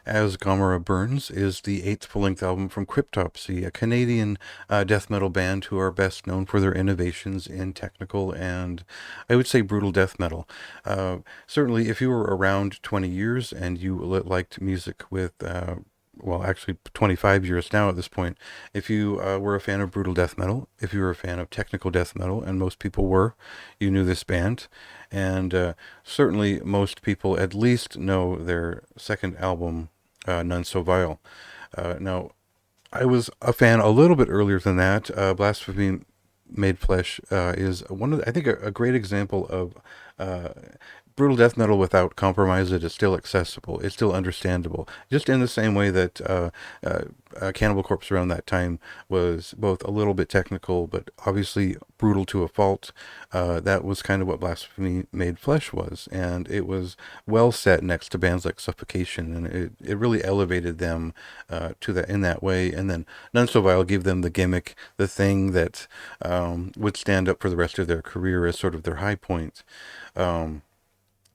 As Gomorrah Burns is the eighth full-length album from Cryptopsy, a Canadian death metal band who are best known for their innovations in technical and, I would say, brutal death metal. Uh, Certainly, if you were around 20 years and you liked music with well, actually 25 years now at this point. If you were a fan of brutal death metal, if you were a fan of technical death metal, and most people were, you knew this band. And certainly most people at least know their second album, None So Vile. Now, I was a fan a little bit earlier than that. Blasphemy Made Flesh is one of, I think, a great example of uh, brutal death metal without compromise. It is still accessible. It's still understandable. Just in the same way that Cannibal Corpse around that time was both a little bit technical, but obviously brutal to a fault. That was kind of what Blasphemy Made Flesh was, and it was well set next to bands like Suffocation, and it really elevated them to that in that way. And then None So Vile gave them the gimmick, the thing that would stand up for the rest of their career as sort of their high point. Um,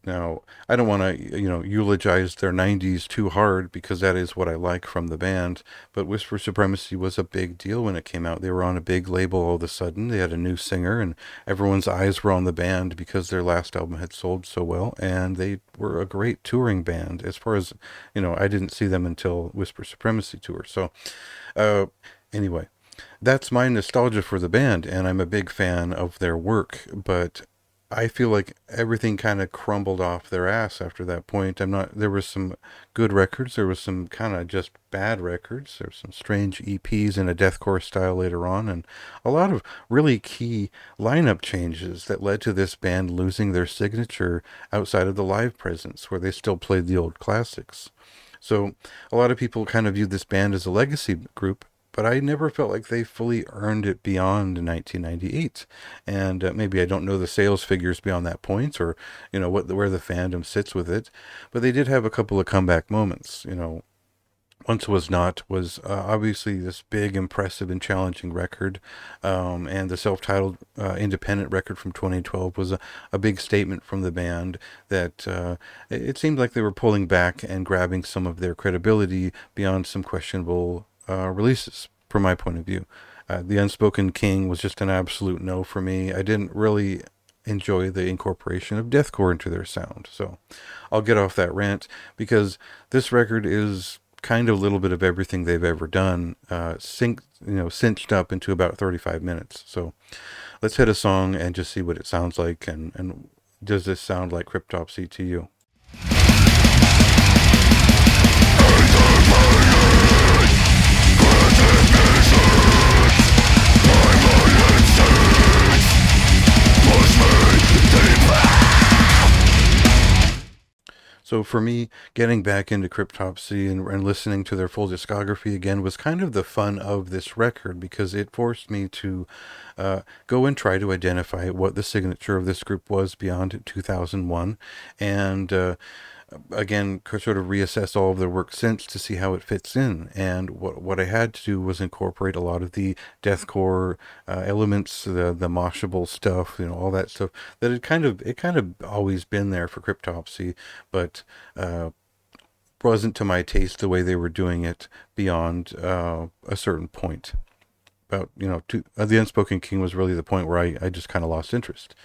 Now, I don't want to, eulogize their 90s too hard because that is what I like from the band. But Whisper Supremacy was a big deal when it came out. They were on a big label all of a sudden. They had a new singer, and everyone's eyes were on the band because their last album had sold so well. And they were a great touring band. As far as, I didn't see them until Whisper Supremacy tour. So, uh, anyway, that's my nostalgia for the band, and I'm a big fan of their work. But I feel like everything kind of crumbled off their ass after that point. I'm not. There was some good records. There was some kind of just bad records. There was some strange EPs in a deathcore style later on, and a lot of really key lineup changes that led to this band losing their signature outside of the live presence, where they still played the old classics. So a lot of people kind of viewed this band as a legacy group, but I never felt like they fully earned it beyond 1998. And maybe I don't know the sales figures beyond that point, or where the fandom sits with it, but they did have a couple of comeback moments. Once Was Not was obviously this big, impressive, and challenging record. And the self titled independent record from 2012 was a big statement from the band that it seemed like they were pulling back and grabbing some of their credibility beyond some questionable releases, from my point of view. The Unspoken King was just an absolute no for me. I didn't really enjoy the incorporation of deathcore into their sound. So I'll get off that rant because this record is kind of a little bit of everything they've ever done, cinched up into about 35 minutes. So let's hit a song and just see what it sounds like. And does this sound like Cryptopsy to you? So for me, getting back into Cryptopsy and listening to their full discography again was kind of the fun of this record because it forced me to go and try to identify what the signature of this group was beyond 2001, and again sort of reassess all of their work since to see how it fits in. And what I had to do was incorporate a lot of the deathcore elements, the moshable stuff, all that stuff that it kind of always been there for Cryptopsy, but wasn't to my taste the way they were doing it beyond a certain point. About the Unspoken King was really the point where I just kind of lost interest.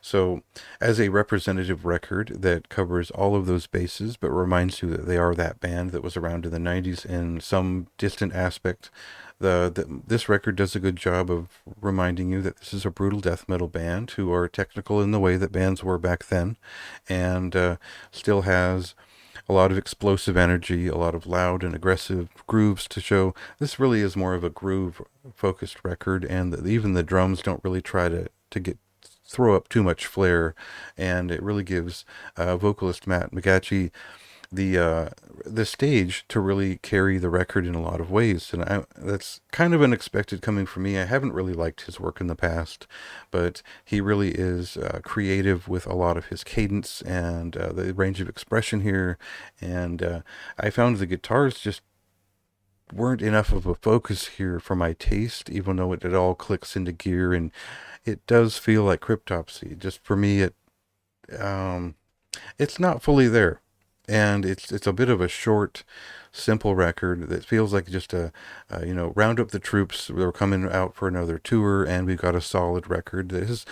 So, as a representative record that covers all of those bases, but reminds you that they are that band that was around in the 90s in some distant aspect, this record does a good job of reminding you that this is a brutal death metal band who are technical in the way that bands were back then, and still has a lot of explosive energy, a lot of loud and aggressive grooves to show. This really is more of a groove focused record, and even the drums don't really try to get throw up too much flair, and it really gives vocalist Matt McGatchy the stage to really carry the record in a lot of ways, and that's kind of unexpected coming from me. I haven't really liked his work in the past, but he really is creative with a lot of his cadence and the range of expression here, and I found the guitars just weren't enough of a focus here for my taste, even though it all clicks into gear and it does feel like Cryptopsy. Just for me, um, it's not fully there. and it's a bit of a short, simple record that feels like just round up the troops. We're coming out for another tour, and we've got a solid record that has,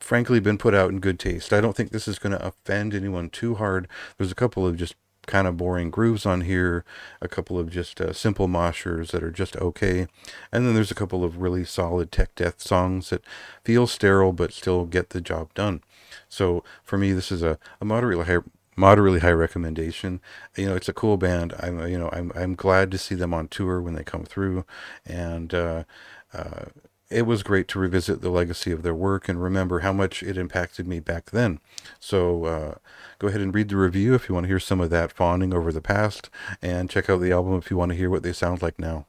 frankly, been put out in good taste. I don't think this is going to offend anyone too hard. There's a couple of just kind of boring grooves on here, a couple of just simple moshers that are just okay, and then there's a couple of really solid tech death songs that feel sterile but still get the job done. So for me, this is a moderately high recommendation. It's a cool band. I'm glad to see them on tour when they come through, and uh, it was great to revisit the legacy of their work and remember how much it impacted me back then. So go ahead and read the review if you want to hear some of that fawning over the past, and check out the album if you want to hear what they sound like now.